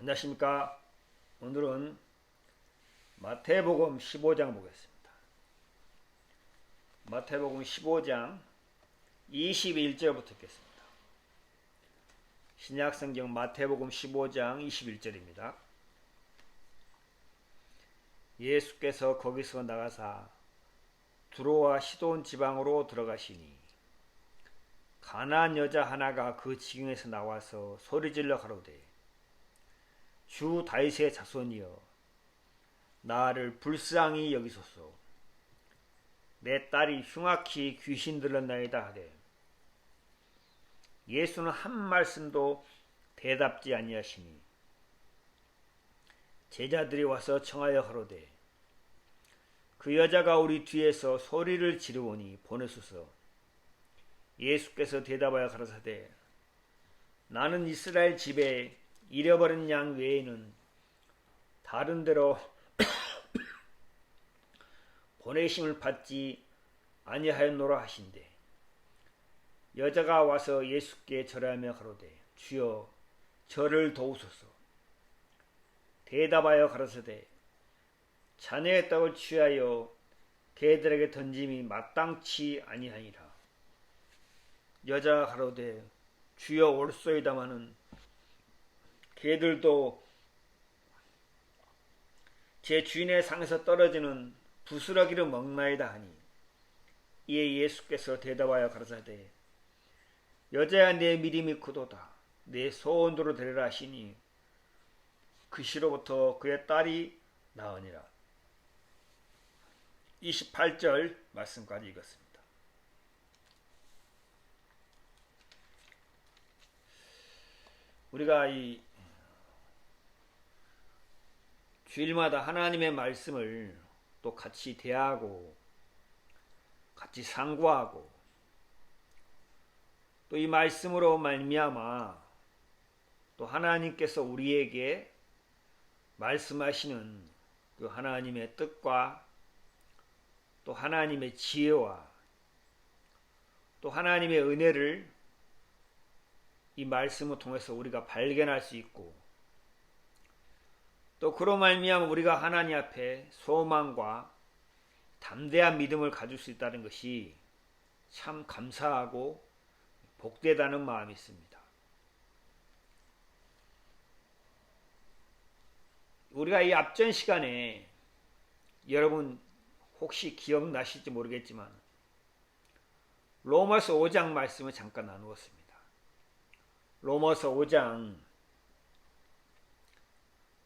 안녕하십니까. 오늘은 마태복음 15장 보겠습니다. 마태복음 15장 21절부터 읽겠습니다. 신약성경 마태복음 15장 21절입니다. 예수께서 거기서 나가사 두로와 시돈 지방으로 들어가시니 가나안 여자 하나가 그 지경에서 나와서 소리질러 가로되 주 다윗의 자손이여 나를 불쌍히 여기소서. 내 딸이 흉악히 귀신 들렸나이다 하되 예수는 한 말씀도 대답지 아니하시니 제자들이 와서 청하여 가로되 그 여자가 우리 뒤에서 소리를 지르오니 보내소서. 예수께서 대답하여 가라사대 나는 이스라엘 집에 잃어버린 양 외에는 다른 데로 보내심을 받지 아니하였노라 하신대. 여자가 와서 예수께 절하며 가로되 주여 저를 도우소서. 대답하여 가라사대 자네의 떡을 취하여 개들에게 던짐이 마땅치 아니하니라. 여자가 가로되 주여 옳소이다마는 개들도 제 주인의 상에서 떨어지는 부스러기를 먹나이다 하니 이에 예수께서 대답하여 가라사대 여자야 내 믿음이 크도다. 내 소원대로 되리라 하시니 그 시로부터 그의 딸이 나으니라. 28절 말씀까지 읽었습니다. 우리가 이 주일마다 하나님의 말씀을 또 같이 대하고 같이 상고하고 또 이 말씀으로 말미암아 또 하나님께서 우리에게 말씀하시는 그 하나님의 뜻과 또 하나님의 지혜와 또 하나님의 은혜를 이 말씀을 통해서 우리가 발견할 수 있고 또 그로 말미암아 우리가 하나님 앞에 소망과 담대한 믿음을 가질 수 있다는 것이 참 감사하고 복되다는 마음이 있습니다. 우리가 이 앞전 시간에 여러분 혹시 기억나실지 모르겠지만 로마서 5장 말씀을 잠깐 나누었습니다. 로마서 5장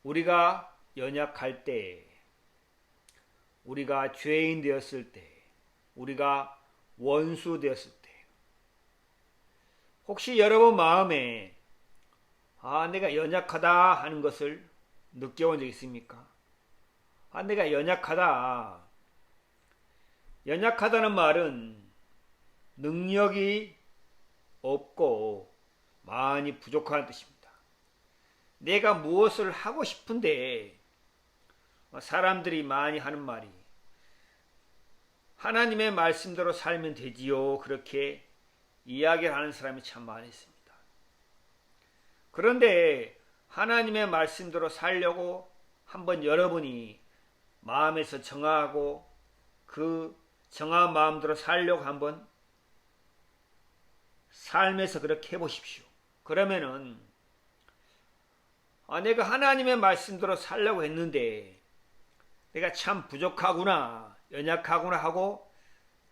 우리가 연약할 때, 우리가 죄인 되었을 때, 우리가 원수 되었을 때 혹시 여러분 마음에 내가 연약하다 하는 것을 느껴본 적 있습니까? 내가 연약하다. 연약하다는 말은 능력이 없고 많이 부족한 뜻입니다. 내가 무엇을 하고 싶은데 사람들이 많이 하는 말이 하나님의 말씀대로 살면 되지요. 그렇게 이야기를 하는 사람이 참 많이 있습니다. 그런데 하나님의 말씀대로 살려고 한번 여러분이 마음에서 정하고 그 정한 마음대로 살려고 한번 삶에서 그렇게 해보십시오. 그러면은 내가 하나님의 말씀대로 살려고 했는데 내가 참 부족하구나, 연약하구나 하고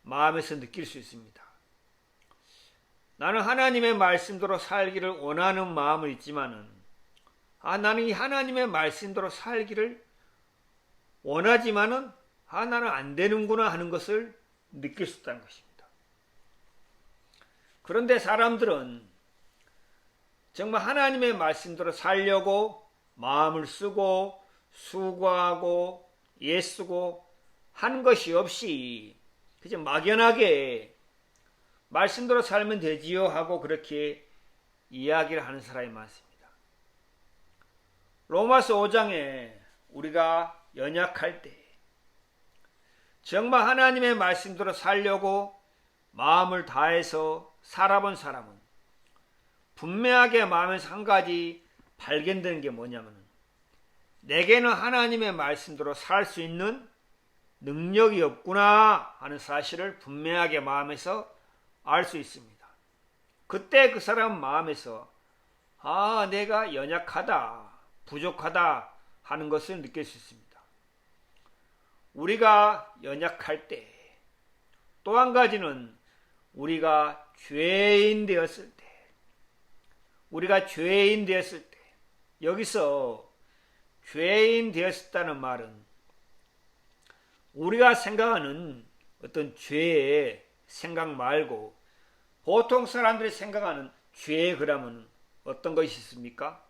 마음에서 느낄 수 있습니다. 나는 하나님의 말씀대로 살기를 원하는 마음은 있지만은 나는 이 하나님의 말씀대로 살기를 원하지만은 나는 안 되는구나 하는 것을 느낄 수 있다는 것입니다. 그런데 사람들은 정말 하나님의 말씀대로 살려고 마음을 쓰고 수고하고 애쓰고 하는 것이 없이 그저 막연하게 말씀대로 살면 되지요 하고 그렇게 이야기를 하는 사람이 많습니다. 로마서 5장에 우리가 연약할 때 정말 하나님의 말씀대로 살려고 마음을 다해서 살아본 사람은 분명하게 마음에서 한 가지 발견되는 게 뭐냐면 내게는 하나님의 말씀대로 살 수 있는 능력이 없구나 하는 사실을 분명하게 마음에서 알 수 있습니다. 그때 그 사람 마음에서 내가 연약하다, 부족하다 하는 것을 느낄 수 있습니다. 우리가 연약할 때, 또 한 가지는 우리가 죄인 되었을 때, 여기서 죄인 되었다는 말은 우리가 생각하는 어떤 죄의 생각 말고 보통 사람들이 생각하는 죄의 그라면 어떤 것이 있습니까?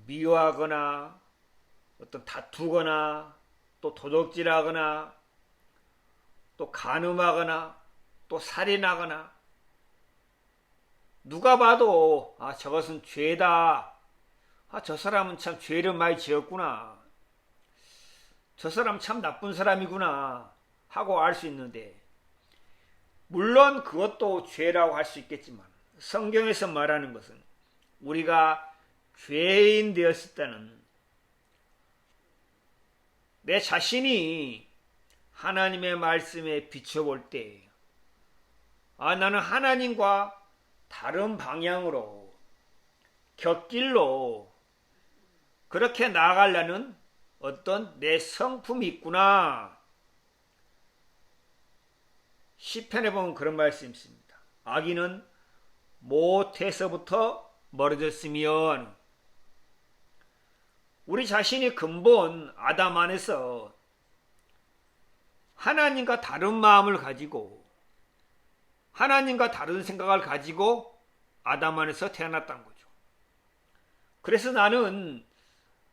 미워하거나 어떤 다투거나 또 도둑질하거나 또 간음하거나 또 살인하거나 누가 봐도 저것은 죄다. 저 사람은 참 죄를 많이 지었구나. 저 사람 참 나쁜 사람이구나 하고 알 수 있는데 물론 그것도 죄라고 할 수 있겠지만 성경에서 말하는 것은 우리가 죄인 되었을 때는 내 자신이 하나님의 말씀에 비춰볼 때 나는 하나님과 다른 방향으로 곁길로 그렇게 나아가려는 어떤 내 성품이 있구나. 시편에 보면 그런 말씀이 있습니다. 악인은 모태에서부터 멀어졌으면 우리 자신이 근본 아담 안에서 하나님과 다른 마음을 가지고 하나님과 다른 생각을 가지고 아담 안에서 태어났다는 거죠. 그래서 나는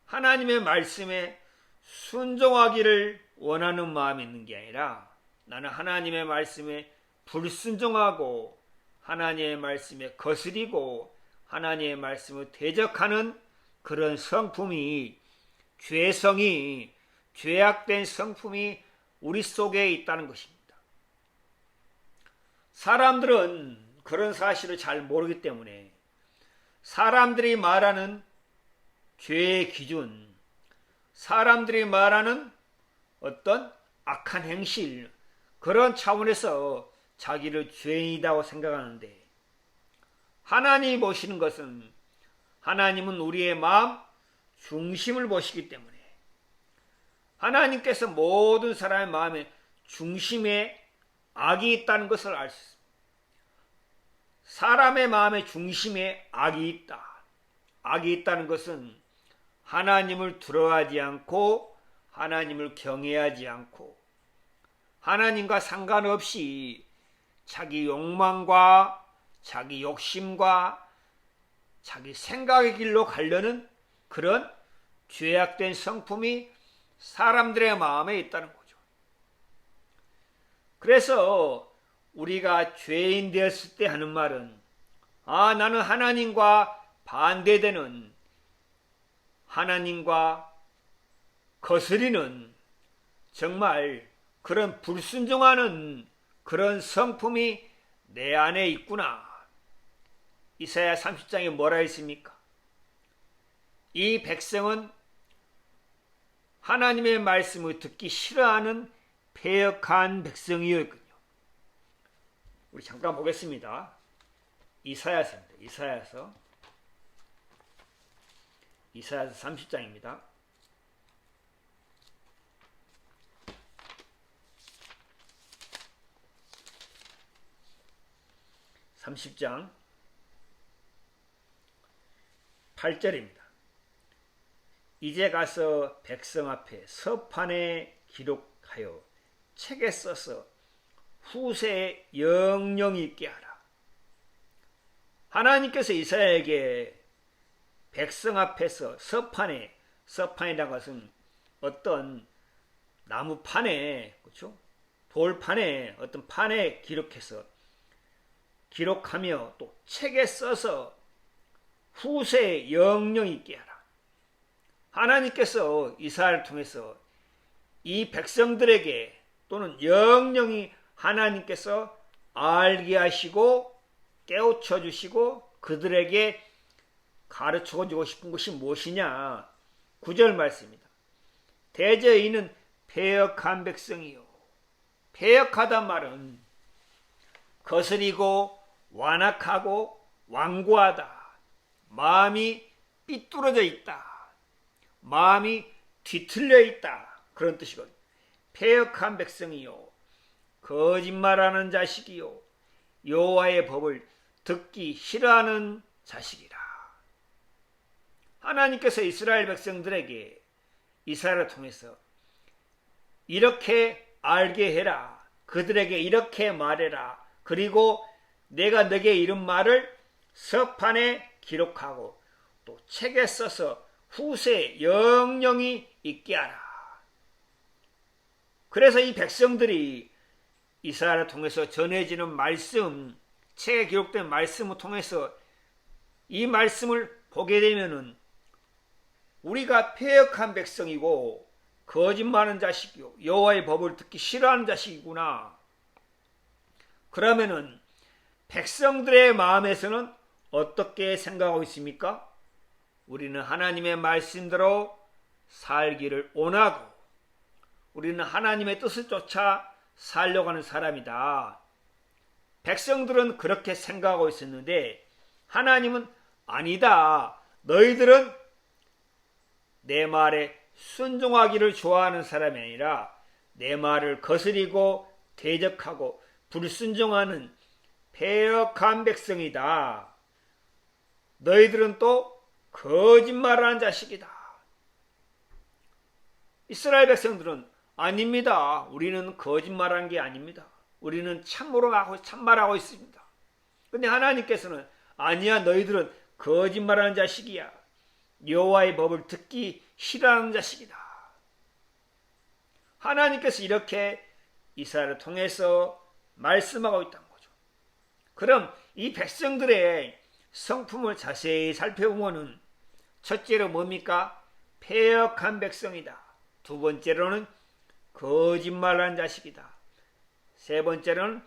하나님의 말씀에 순종하기를 원하는 마음이 있는 게 아니라 나는 하나님의 말씀에 불순종하고 하나님의 말씀에 거스리고 하나님의 말씀을 대적하는 그런 성품이 죄성이 죄악된 성품이 우리 속에 있다는 것입니다. 사람들은 그런 사실을 잘 모르기 때문에 사람들이 말하는 죄의 기준, 사람들이 말하는 어떤 악한 행실, 그런 차원에서 자기를 죄인이라고 생각하는데 하나님이 보시는 것은 하나님은 우리의 마음 중심을 보시기 때문에 하나님께서 모든 사람의 마음의 중심에 악이 있다는 것을 알 수 있습니다. 사람의 마음의 중심에 악이 있다. 악이 있다는 것은 하나님을 두려워하지 않고 하나님을 경외하지 않고 하나님과 상관없이 자기 욕망과 자기 욕심과 자기 생각의 길로 가려는 그런 죄악된 성품이 사람들의 마음에 있다는 거죠. 그래서 우리가 죄인 되었을 때 하는 말은 나는 하나님과 반대되는 하나님과 거스리는 정말 그런 불순종하는 그런 성품이 내 안에 있구나. 이사야 30장에 뭐라 했습니까? 이 백성은 하나님의 말씀을 듣기 싫어하는 패역한 백성이었거든요. 우리 잠깐 보겠습니다. 이사야서입니다. 이사야서 30장입니다. 30장 8절입니다. 이제 가서 백성 앞에 서판에 기록하여 책에 써서 후세에 영영이 있게 하라. 하나님께서 이사야에게 백성 앞에서 서판이라는 것은 어떤 나무판에, 그렇죠? 돌판에, 어떤 판에 기록하며 또 책에 써서 후세에 영영이 있게 하라. 하나님께서 이사야를 통해서 이 백성들에게 또는 영영이 하나님께서 알게 하시고 깨우쳐 주시고 그들에게 가르쳐주고 싶은 것이 무엇이냐? 9절 말씀입니다. 대저이는 패역한 백성이요. 패역하단 말은 거스리고 완악하고 완고하다. 마음이 삐뚤어져 있다. 마음이 뒤틀려 있다. 그런 뜻이거든요. 패역한 백성이요. 거짓말하는 자식이요. 여호와의 법을 듣기 싫어하는 자식이라. 하나님께서 이스라엘 백성들에게 이스라엘을 통해서 이렇게 알게 해라. 그들에게 이렇게 말해라. 그리고 내가 너에게 이런 말을 서판에 기록하고 또 책에 써서 후세에 영영이 있게 하라. 그래서 이 백성들이 이스라엘을 통해서 전해지는 말씀, 책에 기록된 말씀을 통해서 이 말씀을 보게 되면은 우리가 패역한 백성이고 거짓말하는 자식이요 여호와의 법을 듣기 싫어하는 자식이구나. 그러면은 백성들의 마음에서는 어떻게 생각하고 있습니까? 우리는 하나님의 말씀대로 살기를 원하고 우리는 하나님의 뜻을 쫓아 살려고 하는 사람이다. 백성들은 그렇게 생각하고 있었는데 하나님은 아니다. 너희들은 내 말에 순종하기를 좋아하는 사람이 아니라 내 말을 거스리고 대적하고 불순종하는 패역한 백성이다. 너희들은 또 거짓말하는 자식이다. 이스라엘 백성들은 아닙니다. 우리는 거짓말하는 게 아닙니다. 우리는 참말하고 있습니다. 근데 하나님께서는 아니야, 너희들은 거짓말하는 자식이야. 여호와의 법을 듣기 싫어하는 자식이다. 하나님께서 이렇게 이스라엘을 통해서 말씀하고 있다는 거죠. 그럼 이 백성들의 성품을 자세히 살펴보면 첫째로 뭡니까? 패역한 백성이다. 두 번째로는 거짓말하는 자식이다. 세 번째로는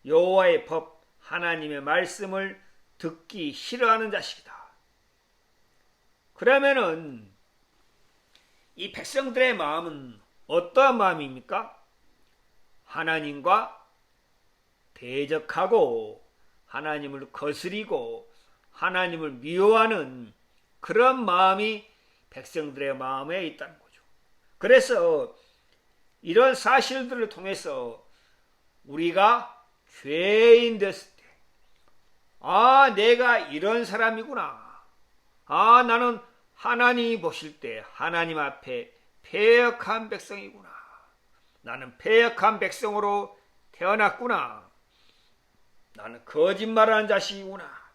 여호와의 법, 하나님의 말씀을 듣기 싫어하는 자식이다. 그러면은 이 백성들의 마음은 어떠한 마음입니까? 하나님과 대적하고 하나님을 거스리고 하나님을 미워하는 그런 마음이 백성들의 마음에 있다는 거죠. 그래서 이런 사실들을 통해서 우리가 죄인 됐을 때, 아, 내가 이런 사람이구나. 아, 나는 하나님이 보실 때 하나님 앞에 패역한 백성이구나. 나는 패역한 백성으로 태어났구나. 나는 거짓말하는 자식이구나.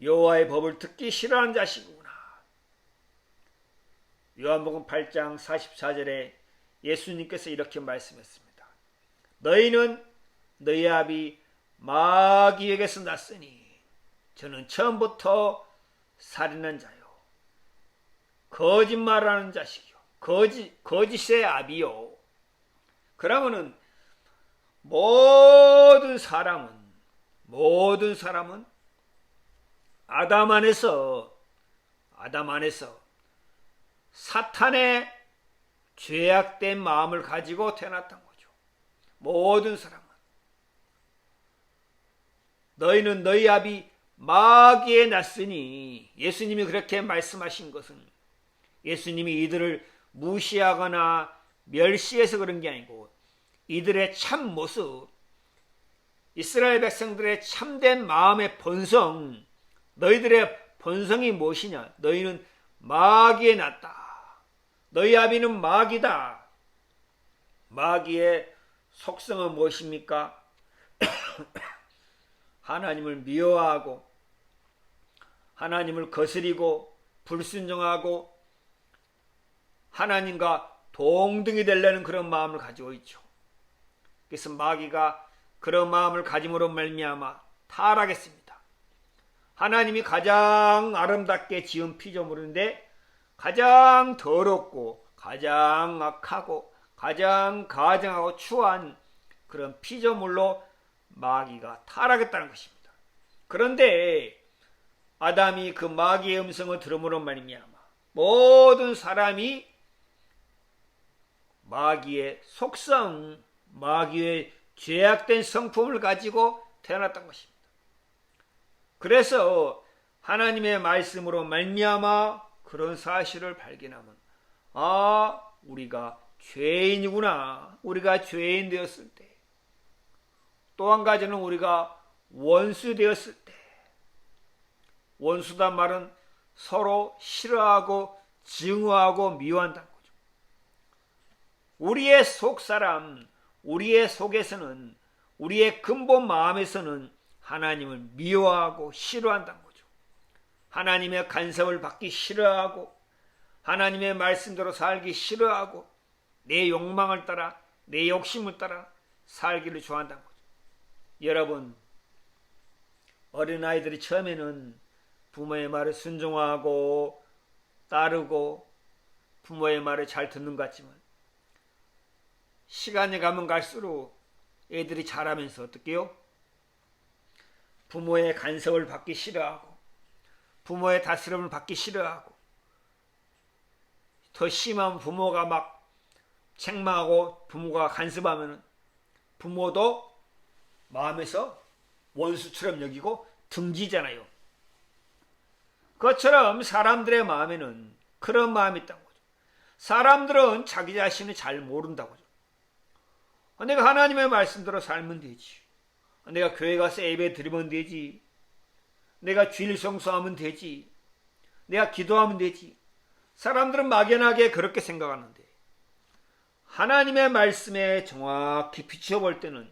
여호와의 법을 듣기 싫어하는 자식이구나. 요한복음 8장 44절에 예수님께서 이렇게 말씀했습니다. 너희는 너희 아비 마귀에게서 났으니 저는 처음부터 살인한 자요 거짓말하는 자식이요 거짓의 아비요. 그러면은 모든 사람은 아담 안에서 사탄의 죄악된 마음을 가지고 태어났던 거죠. 모든 사람은. 너희는 너희 아비 마귀에 났으니, 예수님이 그렇게 말씀하신 것은 예수님이 이들을 무시하거나 멸시해서 그런 게 아니고 이들의 참 모습, 이스라엘 백성들의 참된 마음의 본성, 너희들의 본성이 무엇이냐? 너희는 마귀에 났다. 너희 아비는 마귀다. 마귀의 속성은 무엇입니까? 하나님을 미워하고 하나님을 거스리고 불순종하고 하나님과 동등이 되려는 그런 마음을 가지고 있죠. 그래서 마귀가 그런 마음을 가짐으로 말미암아 타락했습니다. 하나님이 가장 아름답게 지은 피조물인데 가장 더럽고 가장 악하고 가장 가증하고 추한 그런 피조물로 마귀가 타락했다는 것입니다. 그런데 아담이 그 마귀의 음성을 들음으로 말미암아 모든 사람이 마귀의 속성, 마귀의 죄악된 성품을 가지고 태어났던 것입니다. 그래서 하나님의 말씀으로 말미암아 그런 사실을 발견하면 우리가 죄인이구나. 우리가 죄인 되었을 때, 또 한 가지는 우리가 원수 되었을 때, 원수단 말은 서로 싫어하고 증오하고 미워한다는 거죠. 우리의 속사람, 우리의 속에서는, 우리의 근본 마음에서는 하나님을 미워하고 싫어한다는 거죠. 하나님의 간섭을 받기 싫어하고, 하나님의 말씀대로 살기 싫어하고, 내 욕망을 따라, 내 욕심을 따라 살기를 좋아한다는 거죠. 여러분, 어린아이들이 처음에는 부모의 말을 순종하고 따르고 부모의 말을 잘 듣는 것 같지만 시간이 가면 갈수록 애들이 자라면서 어떻게 해요? 부모의 간섭을 받기 싫어하고 부모의 다스림을 받기 싫어하고 더 심한 부모가 막 책망하고 부모가 간섭하면 부모도 마음에서 원수처럼 여기고 등지잖아요. 그것처럼 사람들의 마음에는 그런 마음이 있다는 거죠. 사람들은 자기 자신을 잘 모른다고 하죠. 내가 하나님의 말씀대로 살면 되지. 내가 교회 가서 예배 드리면 되지. 내가 주일 성수하면 되지. 내가 기도하면 되지. 사람들은 막연하게 그렇게 생각하는데 하나님의 말씀에 정확히 비춰볼 때는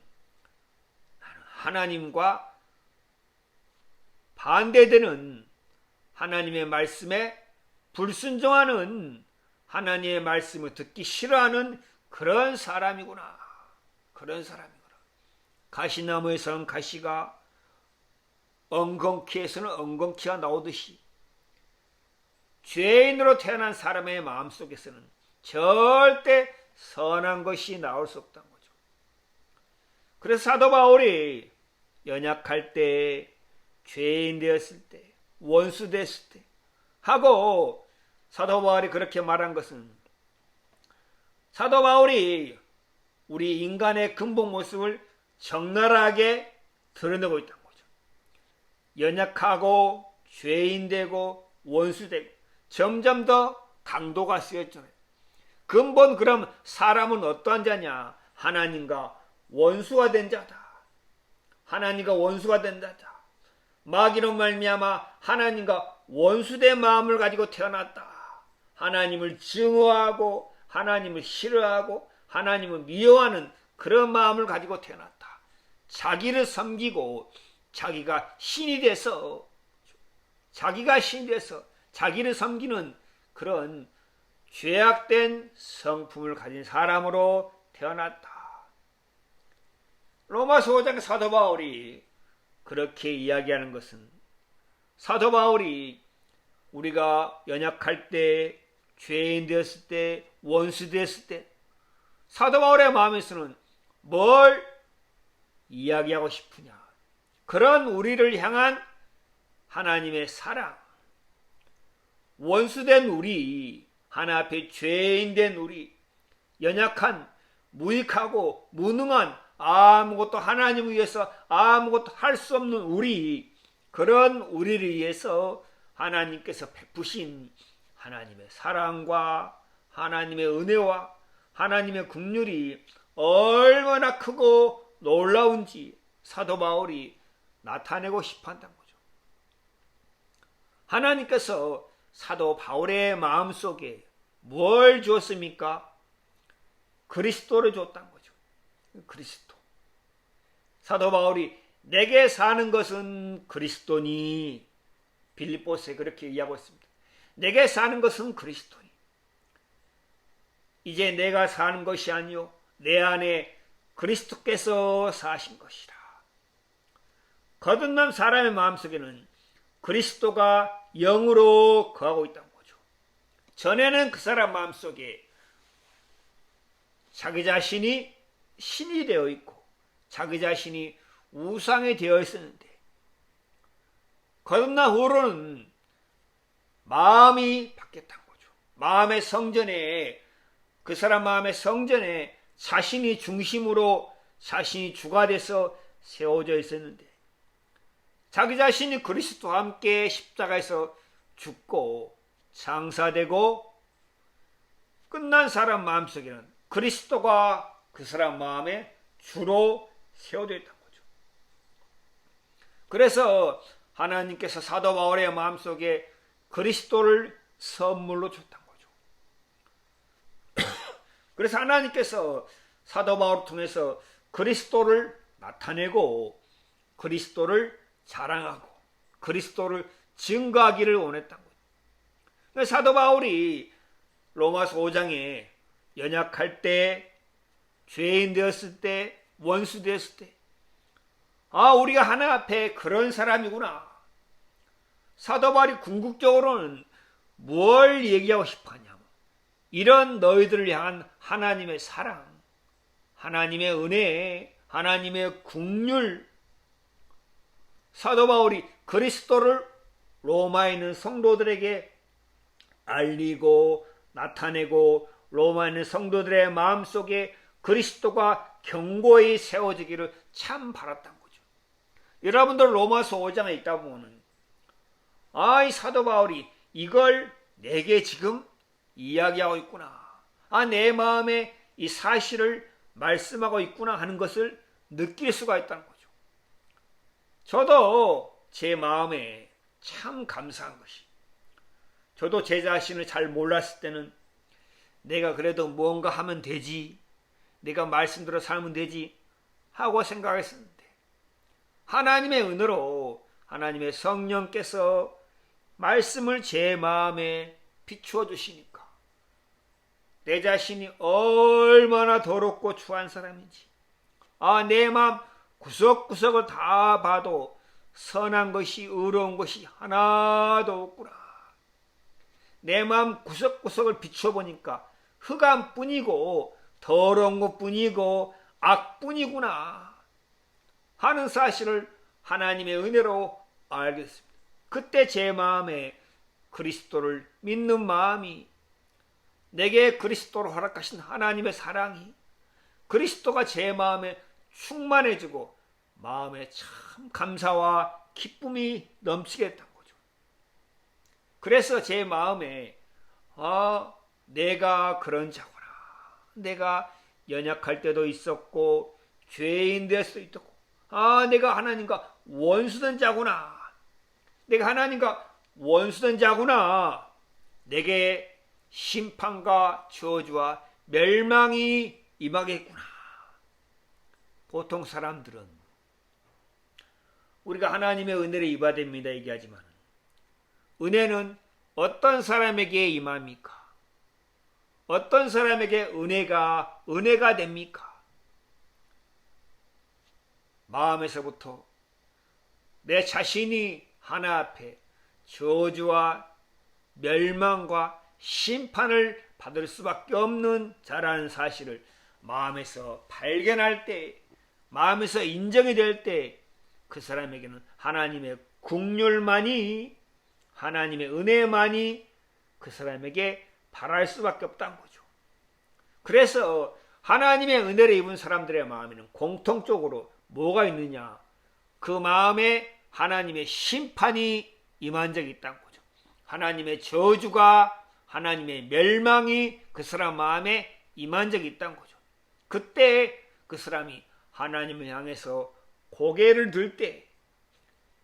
하나님과 반대되는 하나님의 말씀에 불순종하는 하나님의 말씀을 듣기 싫어하는 그런 사람이구나. 그런 사람이구나. 가시나무에서는 가시가 엉겅퀴에서는 엉겅퀴가 나오듯이 죄인으로 태어난 사람의 마음속에서는 절대 선한 것이 나올 수 없다는 거죠. 그래서 사도 바울이 연약할 때, 죄인 되었을 때, 원수 됐을 때 하고 사도 바울이 그렇게 말한 것은 사도 바울이 우리 인간의 근본 모습을 적나라하게 드러내고 있다는 거죠. 연약하고 죄인 되고 원수 되고 점점 더 강도가 쓰였잖아요. 근본 그럼 사람은 어떠한 자냐? 하나님과 원수가 된 자다. 하나님과 원수가 된 자다. 마귀로 말미암아 하나님과 원수된 마음을 가지고 태어났다. 하나님을 증오하고 하나님을 싫어하고 하나님을 미워하는 그런 마음을 가지고 태어났다. 자기를 섬기고 자기가 신이 돼서 자기를 섬기는 그런 죄악된 성품을 가진 사람으로 태어났다. 로마서 5장 사도 바울이 그렇게 이야기하는 것은 사도 바울이 우리가 연약할 때, 죄인 되었을 때, 원수 되었을 때 사도 바울의 마음에서는 뭘 이야기하고 싶으냐? 그런 우리를 향한 하나님의 사랑, 원수된 우리, 하나 앞에 죄인된 우리, 연약한, 무익하고 무능한 아무것도 하나님을 위해서 아무것도 할 수 없는 우리, 그런 우리를 위해서 하나님께서 베푸신 하나님의 사랑과 하나님의 은혜와 하나님의 긍휼이 얼마나 크고 놀라운지 사도 바울이 나타내고 싶어 한다는 거죠. 하나님께서 사도 바울의 마음속에 뭘 주었습니까? 그리스도를 줬다는 거죠. 그리스도. 사도 바울이 내게 사는 것은 그리스도니, 빌립보서에 그렇게 이야기하고 있습니다. 내게 사는 것은 그리스도니. 이제 내가 사는 것이 아니요 내 안에 그리스도께서 사신 것이라. 거듭난 사람의 마음속에는 그리스도가 영으로 거하고 있다는 거죠. 전에는 그 사람 마음속에 자기 자신이 신이 되어 있고 자기 자신이 우상이 되어 있었는데 거듭난 후로는 마음이 바뀌었다는 거죠. 마음의 성전에, 그 사람 마음의 성전에 자신이 중심으로, 자신이 주가 돼서 세워져 있었는데, 자기 자신이 그리스도와 함께 십자가에서 죽고 장사되고 끝난 사람 마음속에는 그리스도가 그 사람 마음에 주로 세워져 있다는 거죠. 그래서 하나님께서 사도 바울의 마음속에 그리스도를 선물로 줬다는 거죠. 그래서 하나님께서 사도 바울을 통해서 그리스도를 나타내고 그리스도를 자랑하고 그리스도를 증거하기를 원했다는 거죠. 사도 바울이 로마서 5장에 연약할 때, 죄인 되었을 때, 원수 되었을 때, 우리가 하나 앞에 그런 사람이구나. 사도 바울이 궁극적으로는 뭘 얘기하고 싶어 하냐면, 이런 너희들을 향한 하나님의 사랑, 하나님의 은혜, 하나님의 긍휼, 사도 바울이 그리스도를 로마에 있는 성도들에게 알리고 나타내고 로마에 있는 성도들의 마음속에 그리스도가 견고히 세워지기를 참 바랐던 거죠. 여러분들 로마서 5장에 있다 보면 이 사도 바울이 이걸 내게 지금 이야기하고 있구나. 내 마음에 이 사실을 말씀하고 있구나 하는 것을 느낄 수가 있다는 거죠. 저도 제 마음에 참 감사한 것이, 저도 제 자신을 잘 몰랐을 때는 내가 그래도 무언가 하면 되지, 내가 말씀대로 살면 되지 하고 생각했었는데, 하나님의 은혜로 하나님의 성령께서 말씀을 제 마음에 비추어 주시니까 내 자신이 얼마나 더럽고 추한 사람인지, 내 마음 구석구석을 다 봐도 선한 것이, 의로운 것이 하나도 없구나. 내 마음 구석구석을 비춰보니까 흑암뿐이고 더러운 것뿐이고 악뿐이구나 하는 사실을 하나님의 은혜로 알게 됐습니다. 그때 제 마음에 그리스도를 믿는 마음이, 내게 그리스도로 허락하신 하나님의 사랑이, 그리스도가 제 마음에 충만해지고 마음에 참 감사와 기쁨이 넘치게 됐던 거죠. 그래서 제 마음에 내가 그런 자구나. 내가 연약할 때도 있었고 죄인 될 수도 있었고, 내가 하나님과 원수된 자구나. 내가 하나님과 원수된 자구나. 내게 심판과 저주와 멸망이 임하겠구나. 보통 사람들은 우리가 하나님의 은혜를 입어야 됩니다 얘기하지만, 은혜는 어떤 사람에게 임합니까? 어떤 사람에게 은혜가 됩니까? 마음에서부터 내 자신이 하나 앞에 저주와 멸망과 심판을 받을 수밖에 없는 자라는 사실을 마음에서 발견할 때, 마음에서 인정이 될 때, 그 사람에게는 하나님의 긍휼만이, 하나님의 은혜만이 그 사람에게 바랄 수밖에 없다는 거죠. 그래서 하나님의 은혜를 입은 사람들의 마음에는 공통적으로 뭐가 있느냐? 그 마음에 하나님의 심판이 임한 적이 있다는 거죠. 하나님의 저주가, 하나님의 멸망이 그 사람 마음에 임한 적이 있다는 거죠. 그때 그 사람이 하나님을 향해서 고개를 들 때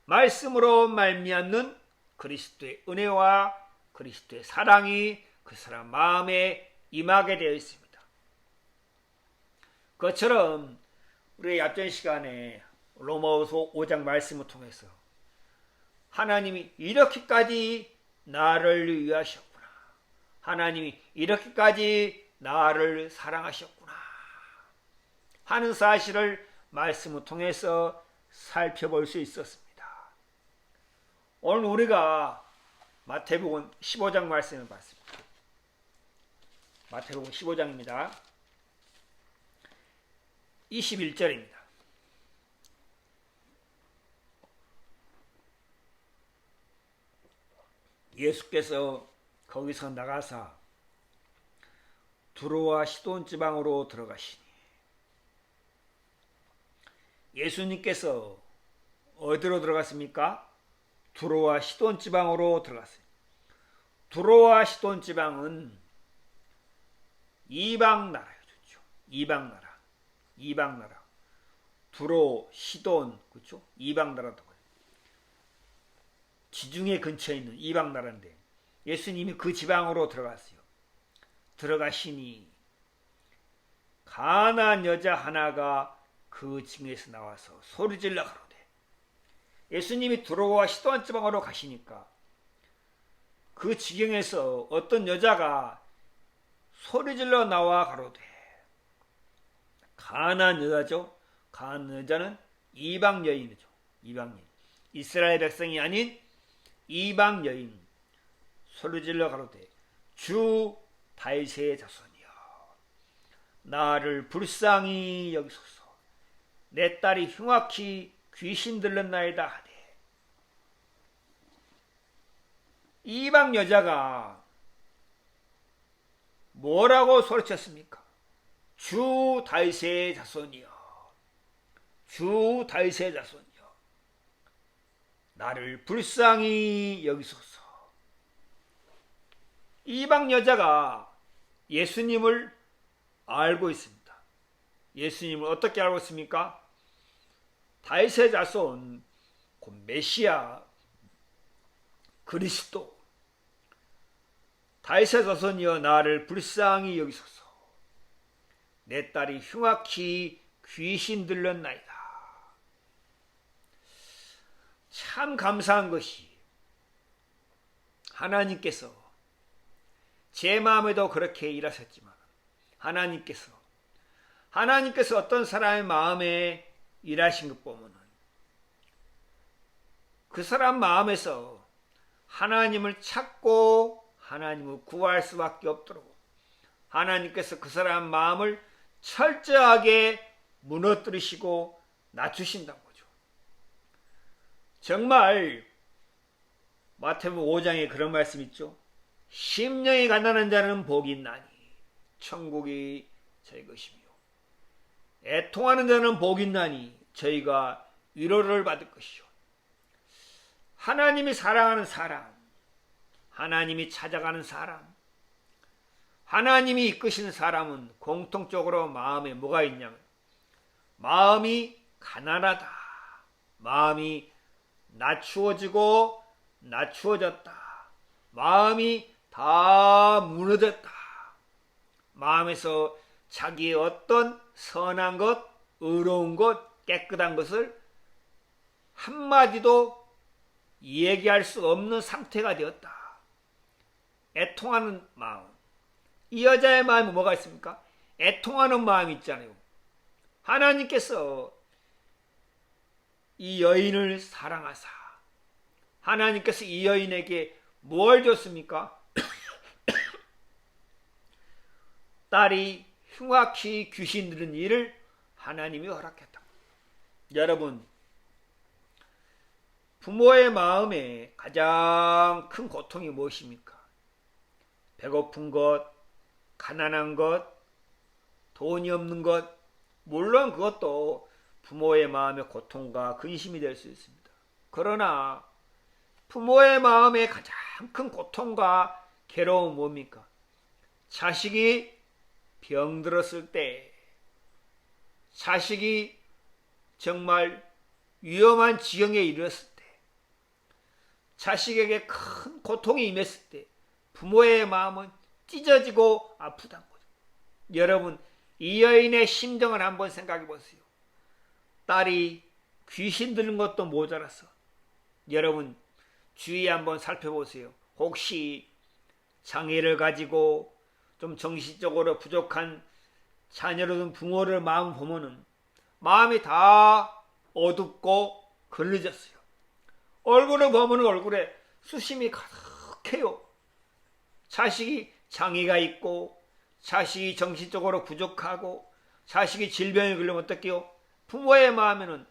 말씀으로 말미암는 그리스도의 은혜와 그리스도의 사랑이 그 사람 마음에 임하게 되어 있습니다. 그것처럼 우리 앞전 시간에 로마서 5장 말씀을 통해서 하나님이 이렇게까지 나를 위하셨구나, 하나님이 이렇게까지 나를 사랑하셨구나 하는 사실을 말씀을 통해서 살펴볼 수 있었습니다. 오늘 우리가 마태복음 15장 말씀을 봤습니다. 마태복음 15장입니다. 21절입니다. 예수께서 거기서 나가사 두로와 시돈 지방으로 들어가시니 예수님께서 어디로 들어갔습니까? 두로와 시돈 지방으로 들어갔어요. 두로와 시돈 지방은 이방 나라였죠. 이방 나라. 이방 나라. 두로, 시돈, 그렇죠? 이방 나라도 지중해 근처에 있는 이방 나라인데 예수님이 그 지방으로 들어갔어요. 들어가시니 가난한 여자 하나가 그 징에서 나와서 소리질러 가로되, 예수님이 두로와 시돈 지방으로 가시니까 그 지경에서 어떤 여자가 소리질러 나와 가로되, 가난한 여자죠. 가난한 여자는 이방 여인이죠. 이방 여인. 이스라엘 백성이 아닌 이방 여인. 소리질러 가로되, 주 다윗의 자손이여, 나를 불쌍히 여기소서. 내 딸이 흉악히 귀신 들렸나이다 하되, 이방 여자가 뭐라고 소리쳤습니까? 주 다윗의 자손이여, 주 다윗의 자손이여, 나를 불쌍히 여기소서. 이방 여자가 예수님을 알고 있습니다. 예수님을 어떻게 알고 있습니까? 다윗의 자손, 곧 메시아, 그리스도, 다윗의 자손이여 나를 불쌍히 여기소서. 내 딸이 흉악히 귀신 들렸나이다. 참 감사한 것이 하나님께서 제 마음에도 그렇게 일하셨지만 하나님께서 어떤 사람의 마음에 일하신 것 보면은 그 사람 마음에서 하나님을 찾고 하나님을 구할 수밖에 없도록 하나님께서 그 사람 마음을 철저하게 무너뜨리시고 낮추신다는 거죠. 정말 마태복음 5장에 그런 말씀 있죠. 심령이 가난한 자는 복이 있나니 천국이 저희 것이며, 애통하는 자는 복이 있나니 저희가 위로를 받을 것이요. 하나님이 사랑하는 사람, 하나님이 찾아가는 사람, 하나님이 이끄시는 사람은 공통적으로 마음에 뭐가 있냐면 마음이 가난하다, 마음이 낮추어지고 낮추어졌다, 마음이 다 무너졌다, 마음에서 자기의 어떤 선한 것, 의로운 것, 깨끗한 것을 한마디도 얘기할 수 없는 상태가 되었다. 애통하는 마음. 이 여자의 마음에 뭐가 있습니까? 애통하는 마음이 있잖아요. 하나님께서 이 여인을 사랑하사 하나님께서 이 여인에게 뭘 줬습니까? 딸이 흉악히 귀신 들은 일을 하나님이 허락했다. 여러분, 부모의 마음에 가장 큰 고통이 무엇입니까? 배고픈 것, 가난한 것, 돈이 없는 것, 물론 그것도 부모의 마음의 고통과 근심이 될 수 있습니다. 그러나 부모의 마음에 가장 큰 고통과 괴로움은 뭡니까? 자식이 병들었을 때, 자식이 정말 위험한 지경에 이르렀을 때, 자식에게 큰 고통이 임했을 때 부모의 마음은 찢어지고 아프다는 거죠. 여러분, 이 여인의 심정을 한번 생각해 보세요. 딸이 귀신 들는 것도 모자라서 여러분 주위에 한번 살펴보세요. 혹시 장애를 가지고 좀 정신적으로 부족한 자녀를 둔 부모를 마음 보면은 마음이 다 어둡고 걸러졌어요. 얼굴을 보면 얼굴에 수심이 가득해요. 자식이 장애가 있고 자식이 정신적으로 부족하고 자식이 질병에 걸리면 어떡해요? 부모의 마음에는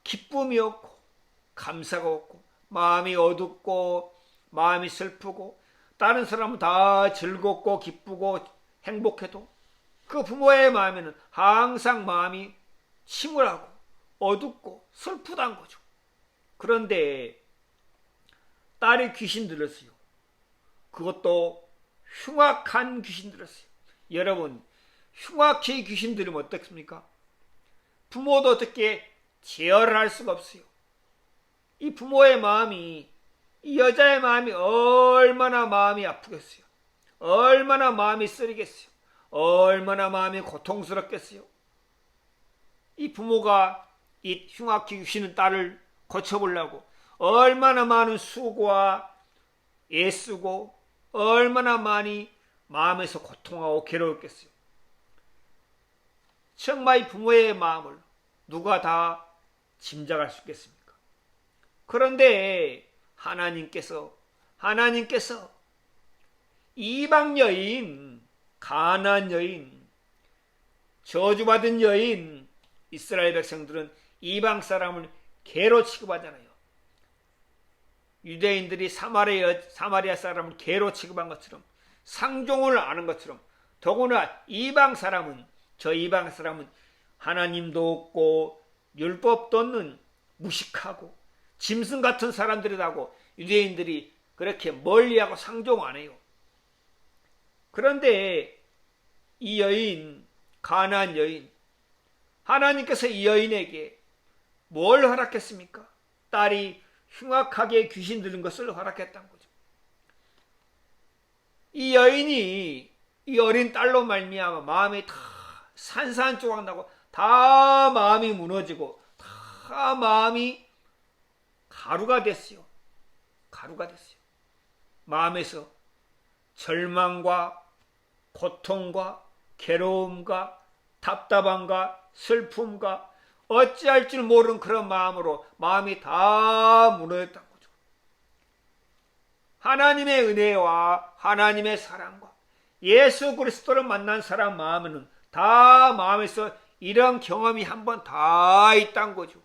기쁨이 없고 감사가 없고 마음이 어둡고 마음이 슬프고 다른 사람은 다 즐겁고 기쁘고 행복해도 그 부모의 마음에는 항상 마음이 침울하고 어둡고 슬프단 거죠. 그런데 딸이 귀신 들렸어요. 그것도 흉악한 귀신 들렸어요. 여러분, 흉악히 귀신 들으면 어떻습니까? 부모도 어떻게 제어를 할 수가 없어요. 이 부모의 마음이, 이 여자의 마음이 얼마나 마음이 아프겠어요. 얼마나 마음이 쓰리겠어요. 얼마나 마음이 고통스럽겠어요. 이 부모가 이 흉악히 귀신은 딸을 고쳐보려고 얼마나 많은 수고와 애쓰고 얼마나 많이 마음에서 고통하고 괴로웠겠어요. 정말 이 부모의 마음을 누가 다 짐작할 수 있겠습니까? 그런데 하나님께서 이방 여인, 가나안 여인, 저주받은 여인, 이스라엘 백성들은 이방 사람을 개로 취급하잖아요. 유대인들이 사마리아 사람을 개로 취급한 것처럼, 상종을 아는 것처럼, 더구나 저 이방 사람은 하나님도 없고 율법도 없는 무식하고 짐승 같은 사람들이라고 유대인들이 그렇게 멀리하고 상종 안 해요. 그런데 이 여인, 가나안 여인, 하나님께서 이 여인에게 뭘 허락했습니까? 딸이 흉악하게 귀신 들린 것을 허락했다는 거죠. 이 여인이 이 어린 딸로 말미암아 마음이 다 산산조각 나고 다 마음이 무너지고 다 마음이 가루가 됐어요. 마음에서 절망과 고통과 괴로움과 답답함과 슬픔과 어찌할 줄 모르는 그런 마음으로 마음이 다 무너졌다는 거죠. 하나님의 은혜와 하나님의 사랑과 예수 그리스도를 만난 사람 마음에는 다 마음에서 이런 경험이 한 번 다 있다는 거죠.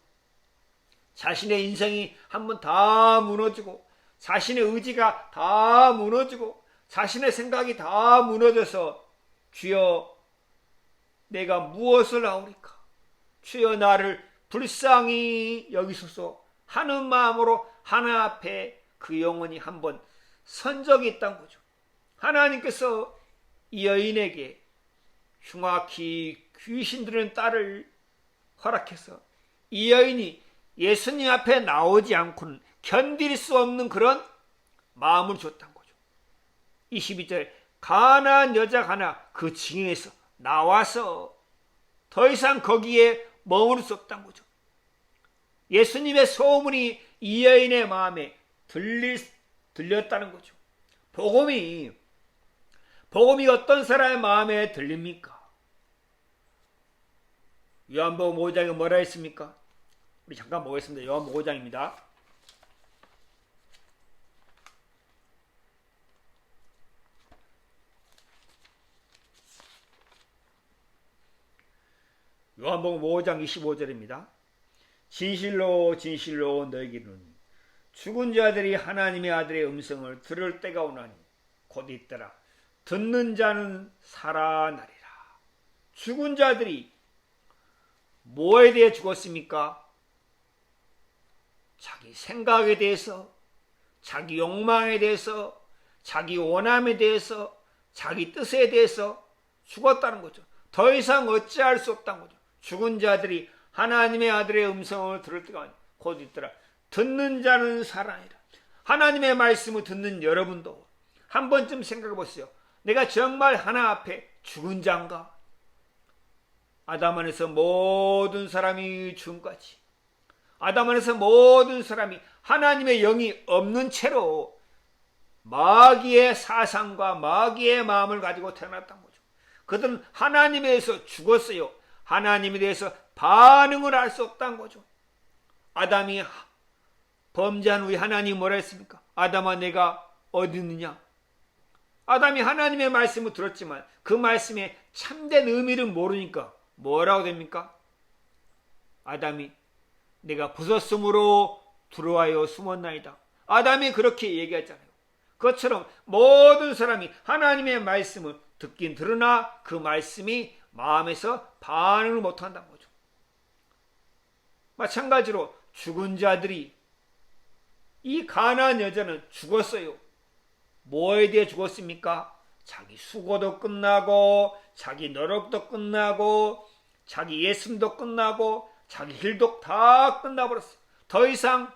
자신의 인생이 한 번 다 무너지고 자신의 의지가 다 무너지고 자신의 생각이 다 무너져서 주여 내가 무엇을 하오리까? 주여 나를 불쌍히 여기소서 하는 마음으로 하나 앞에 그 영혼이 한번 선 적이 있다는 거죠. 하나님께서 이 여인에게 흉악히 귀신 들은 딸을 허락해서 이 여인이 예수님 앞에 나오지 않고는 견딜 수 없는 그런 마음을 줬다는 거죠. 22절에 가나안 여자가 하나 그 징에서 나와서 더 이상 거기에 머무를 수 없다는 거죠. 예수님의 소문이 이 여인의 마음에 들렸다는 거죠. 복음이 어떤 사람의 마음에 들립니까? 요한복음 5장에 뭐라 했습니까? 우리 잠깐 보겠습니다. 요한복음 5장입니다. 요한복음 5장 25절입니다. 진실로 진실로 너희에게 이르노니 죽은 자들이 하나님의 아들의 음성을 들을 때가 오나니 곧 있더라. 듣는 자는 살아나리라. 죽은 자들이 뭐에 대해 죽었습니까? 자기 생각에 대해서, 자기 욕망에 대해서, 자기 원함에 대해서, 자기 뜻에 대해서 죽었다는 거죠. 더 이상 어찌할 수 없다는 거죠. 죽은 자들이 하나님의 아들의 음성을 들을 때가 곧 있더라. 듣는 자는 살아나리라. 하나님의 말씀을 듣는 여러분도 한 번쯤 생각해 보세요. 내가 정말 하나 앞에 죽은 자인가? 아담 안에서 모든 사람이 죽음까지, 아담 안에서 모든 사람이 하나님의 영이 없는 채로 마귀의 사상과 마귀의 마음을 가지고 태어났던 거죠. 그들은 하나님에 대해서 죽었어요. 하나님에 대해서 반응을 할 수 없다는 거죠. 아담이 범죄한 후에 하나님이 뭐라 했습니까? 아담아 내가 어디 있느냐? 아담이 하나님의 말씀을 들었지만 그 말씀의 참된 의미를 모르니까 뭐라고 됩니까? 아담이 내가 부섰으므로 들어와요 숨었나이다. 아담이 그렇게 얘기하잖아요. 그것처럼 모든 사람이 하나님의 말씀을 듣긴 들으나 그 말씀이 마음에서 반응을 못한다는 거죠. 마찬가지로 죽은 자들이, 이 가나안 여자는 죽었어요. 뭐에 대해 죽었습니까? 자기 수고도 끝나고, 자기 노력도 끝나고, 자기 예순도 끝나고, 자기 일도 다 끝나버렸어요. 더 이상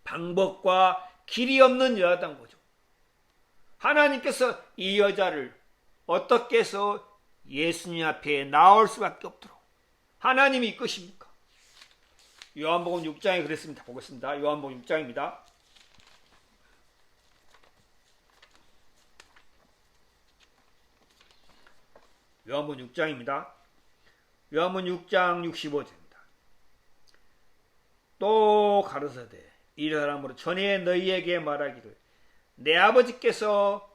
방법과 길이 없는 여자단 거죠. 하나님께서 이 여자를 어떻게 해서 예수님 앞에 나올 수밖에 없도록 하나님이 이끄십니까? 요한복음 6장에 그랬습니다. 보겠습니다. 요한복음 6장입니다. 요한복음 6장입니다. 요한복음 6장 65절입니다. 또 가르사대 이러함으로 전에 너희에게 말하기를 내 아버지께서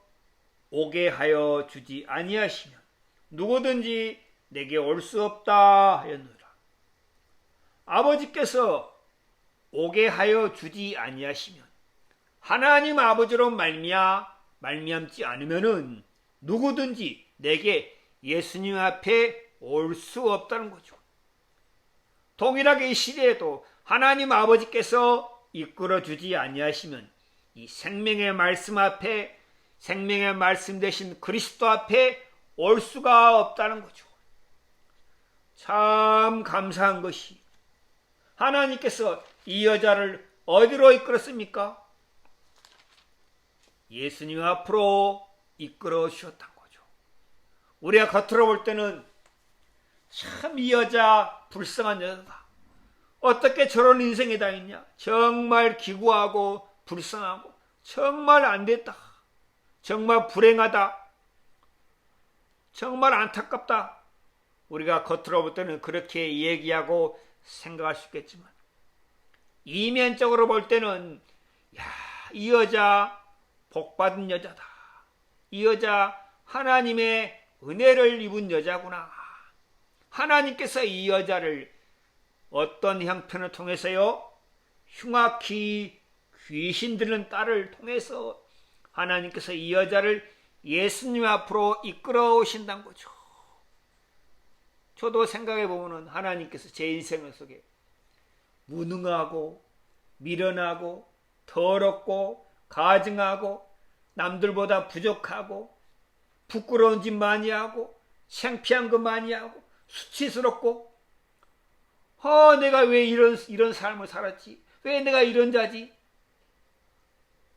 오게 하여 주지 아니하시면 누구든지 내게 올 수 없다 하였노라. 아버지께서 오게 하여 주지 아니하시면, 하나님 아버지로 말미암지 않으면은 누구든지 내게 예수님 앞에 올 수 없다는 거죠. 동일하게 이 시대에도 하나님 아버지께서 이끌어 주지 아니하시면 이 생명의 말씀 앞에, 생명의 말씀 되신 그리스도 앞에 올 수가 없다는 거죠. 참 감사한 것이 하나님께서 이 여자를 어디로 이끌었습니까? 예수님 앞으로 이끌어 주셨다는 거죠. 우리가 겉으로 볼 때는 참 이 여자 불쌍한 여자다. 어떻게 저런 인생이 다 있냐? 정말 기구하고 불쌍하고 정말 안 됐다. 정말 불행하다. 정말 안타깝다. 우리가 겉으로 볼 때는 그렇게 얘기하고 생각할 수 있겠지만 이면적으로 볼 때는 이 여자 복받은 여자다. 이 여자 하나님의 은혜를 입은 여자구나. 하나님께서 이 여자를 어떤 형편을 통해서요? 흉악히 귀신 들는 딸을 통해서 하나님께서 이 여자를 예수님 앞으로 이끌어 오신다는 거죠. 저도 생각해 보면 하나님께서 제 인생 속에 무능하고 미련하고 더럽고 가증하고 남들보다 부족하고 부끄러운 짓 많이 하고 창피한 거 많이 하고 수치스럽고 내가 왜 이런 삶을 살았지? 왜 내가 이런 자지?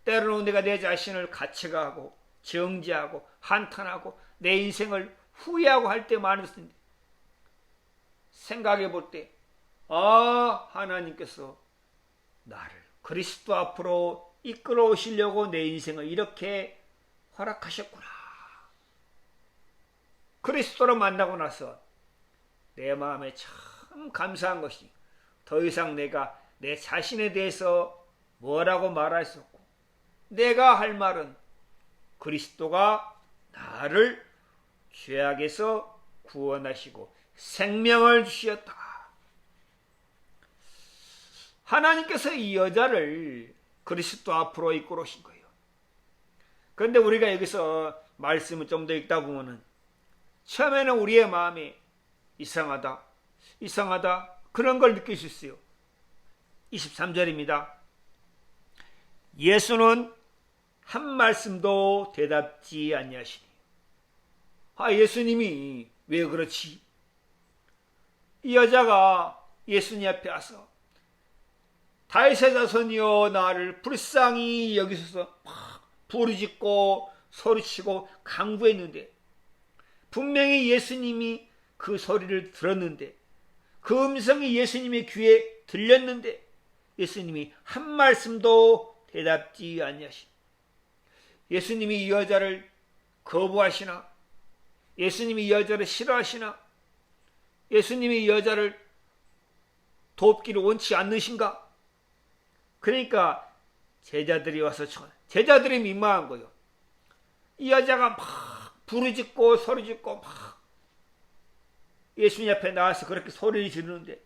때로는 내가 내 자신을 가책하고 정죄하고 한탄하고 내 인생을 후회하고 할 때 많았는데 생각해 볼 때 하나님께서 나를 그리스도 앞으로 이끌어 오시려고 내 인생을 이렇게 허락하셨구나. 그리스도를 만나고 나서 내 마음에 참 감사한 것이 더 이상 내가 내 자신에 대해서 뭐라고 말할 수 없고 내가 할 말은 그리스도가 나를 죄악에서 구원하시고 생명을 주셨다. 하나님께서 이 여자를 그리스도 앞으로 이끌어 오신 거예요. 그런데 우리가 여기서 말씀을 좀 더 읽다 보면은 처음에는 우리의 마음에 이상하다 그런 걸 느낄 수 있어요. 23절입니다. 예수는 한 말씀도 대답지 아니하시니. 예수님이 왜 그렇지? 이 여자가 예수님 앞에 와서 다윗의 자손이여 나를 불쌍히 여기셔서 막 부르짖고 소리치고 간구했는데 분명히 예수님이 그 소리를 들었는데 그 음성이 예수님의 귀에 들렸는데 예수님이 한 말씀도 대답지 아니하시니. 예수님이 이 여자를 거부하시나? 예수님이 이 여자를 싫어하시나? 예수님이 이 여자를 돕기를 원치 않으신가? 그러니까 제자들이 와서 제자들이 민망한 거예요. 이 여자가 막 부르짖고 소리짓고 막 예수님 앞에 나와서 그렇게 소리를 지르는데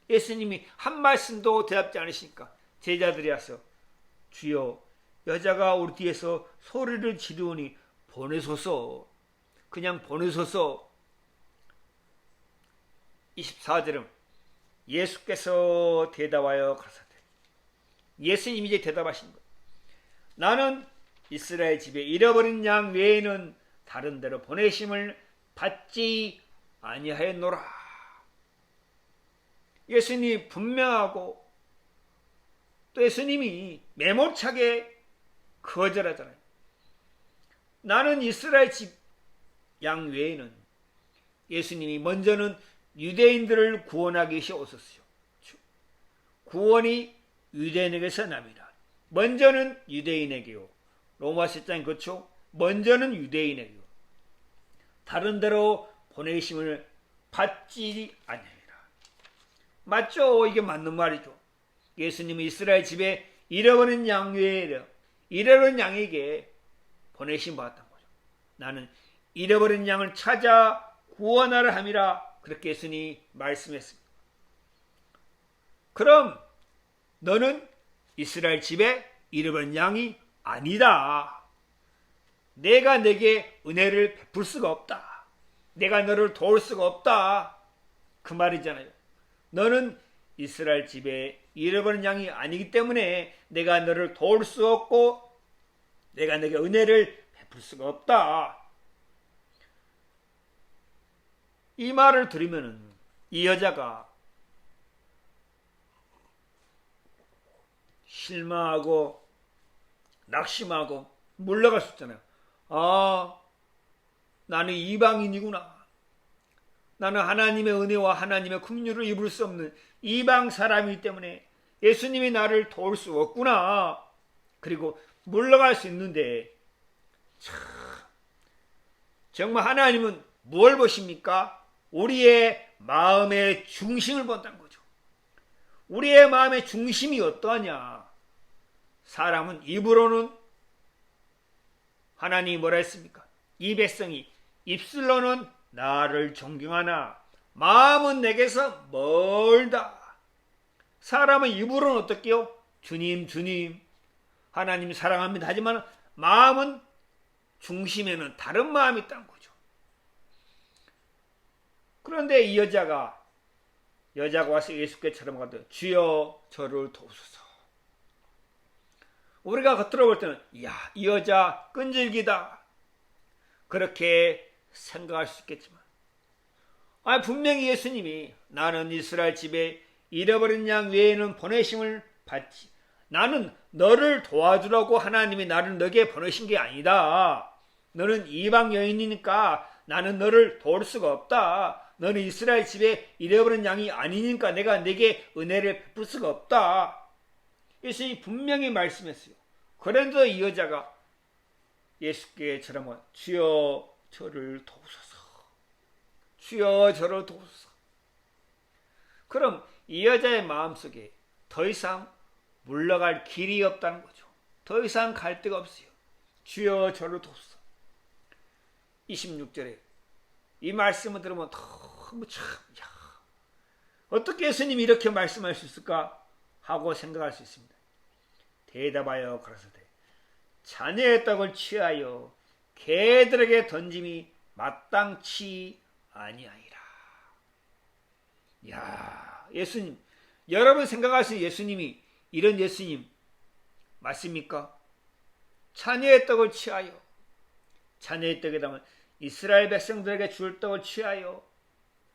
예수님이 한 말씀도 대답지 않으시니까 제자들이 와서 주여 여자가 우리 뒤에서 소리를 지르니 보내소서. 그냥 보내소서. 24절은 예수께서 대답하여 가라사대. 예수님이 이제 대답하신 거예요. 나는 이스라엘 집에 잃어버린 양 외에는 다른 데로 보내심을 받지 아니하였노라. 예수님이 분명하고 또 예수님이 매몰차게 거절하잖아요. 나는 이스라엘 집 양 외에는, 예수님이 먼저는 유대인들을 구원하기 위해 오셨어요. 구원이 유대인에게서 납니다. 먼저는 유대인에게요. 로마서 10장 그렇죠? 먼저는 유대인에게요. 다른 데로 보내심을 받지 아니하리라. 맞죠? 이게 맞는 말이죠. 예수님은 이스라엘 집에 잃어버린 양 외에 잃어버린 양에게 보내심 받았던 거죠. 나는 잃어버린 양을 찾아 구원하라 함이라. 그렇게 예수님이 말씀했습니다. 그럼 너는 이스라엘 집에 잃어버린 양이 아니다. 내가 내게 은혜를 베풀 수가 없다. 내가 너를 도울 수가 없다. 그 말이잖아요. 너는 이스라엘 집에 잃어버린 양이 아니기 때문에 내가 너를 도울 수 없고 내가 내게 은혜를 베풀 수가 없다. 이 말을 들으면 이 여자가 실망하고 낙심하고 물러갈 수 있잖아요. 아, 나는 이방인이구나. 나는 하나님의 은혜와 하나님의 긍휼을 입을 수 없는 이방 사람이기 때문에 예수님이 나를 도울 수 없구나. 그리고 물러갈 수 있는데, 참, 정말 하나님은 뭘 보십니까? 우리의 마음의 중심을 본다는 거죠. 우리의 마음의 중심이 어떠하냐? 사람은 입으로는 하나님이 뭐라 했습니까? 이 백성이 입술로는 나를 존경하나 마음은 내게서 멀다. 사람은 입으로는 어떻게요? 주님 주님 하나님 사랑합니다 하지만 마음은 중심에는 다른 마음이 있다는 거죠. 그런데 이 여자가 와서 예수께 찾아가도 주여 저를 도우소서. 우리가 겉으로 볼 때는 이 여자 끈질기다 그렇게 생각할 수 있겠지만 분명히 예수님이 나는 이스라엘 집에 잃어버린 양 외에는 보내심을 받지, 나는 너를 도와주라고 하나님이 나를 너에게 보내신 게 아니다. 너는 이방 여인이니까 나는 너를 도울 수가 없다. 너는 이스라엘 집에 잃어버린 양이 아니니까 내가 내게 은혜를 베풀 수가 없다. 예수님이 분명히 말씀했어요. 그런데도 이 여자가 예수께 저러면 주여 저를 도우소서. 주여 저를 도우소서. 그럼 이 여자의 마음속에 더 이상 물러갈 길이 없다는 거죠. 더 이상 갈 데가 없어요. 주여 저를 도우소서. 26절에 이 말씀을 들으면 너무 참, 어떻게 예수님이 이렇게 말씀할 수 있을까 하고 생각할 수 있습니다. 대답하여 가라사대 자녀의 떡을 취하여 개들에게 던짐이 마땅치 아니하니라. 예수님, 여러분 생각하시는 예수님이 이런 예수님 맞습니까? 자녀의 떡을 취하여, 자녀의 떡에다가 이스라엘 백성들에게 줄 떡을 취하여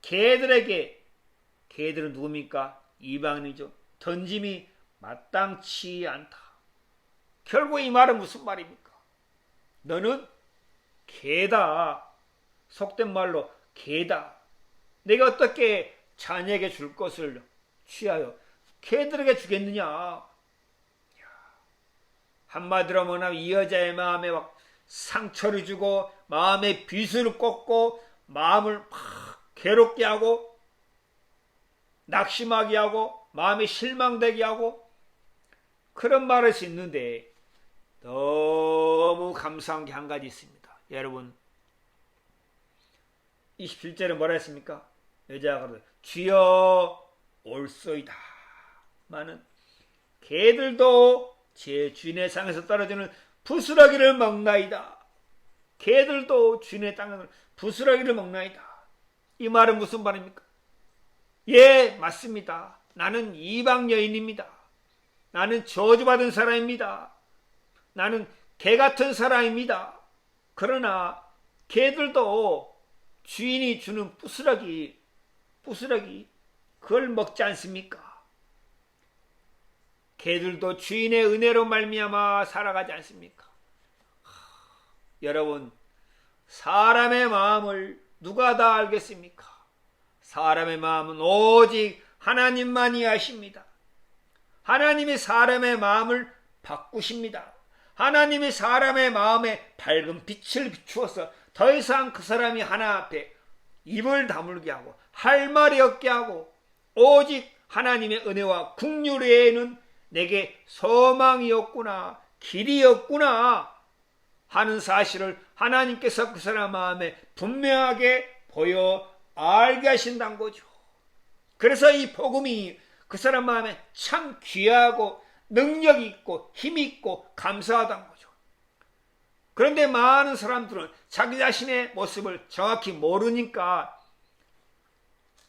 개들에게, 개들은 누굽니까? 이방인이죠. 던짐이 마땅치 않다. 결국 이 말은 무슨 말입니까? 너는 개다. 속된 말로 개다. 내가 어떻게 자녀에게 줄 것을 취하여 개들에게 주겠느냐? 한마디로 뭐냐면 이 여자의 마음에 막 상처를 주고 마음에 빗을 꽂고 마음을 막 괴롭게 하고 낙심하게 하고 마음에 실망되게 하고 그런 말을 할 수 있는데 너무 감사한 게 한 가지 있습니다. 여러분 27절에 뭐라 했습니까? 여자가 주여 올소이다. 많은 개들도 제 주인의 상에서 떨어지는 부스러기를 먹나이다. 개들도 주인의 땅을 부스러기를 먹나이다. 이 말은 무슨 말입니까? 예, 맞습니다. 나는 이방 여인입니다. 나는 저주받은 사람입니다. 나는 개 같은 사람입니다. 그러나 개들도 주인이 주는 부스러기 그걸 먹지 않습니까? 개들도 주인의 은혜로 말미암아 살아가지 않습니까? 여러분, 사람의 마음을 누가 다 알겠습니까? 사람의 마음은 오직 하나님만이 아십니다. 하나님이 사람의 마음을 바꾸십니다. 하나님이 사람의 마음에 밝은 빛을 비추어서 더 이상 그 사람이 하나 앞에 입을 다물게 하고 할 말이 없게 하고 오직 하나님의 은혜와 긍휼 외에는 내게 소망이 없구나, 길이 없구나 하는 사실을 하나님께서 그 사람 마음에 분명하게 보여 알게 하신다는 거죠. 그래서 이 복음이 그 사람 마음에 참 귀하고 능력이 있고 힘이 있고 감사하다는 거죠. 그런데 많은 사람들은 자기 자신의 모습을 정확히 모르니까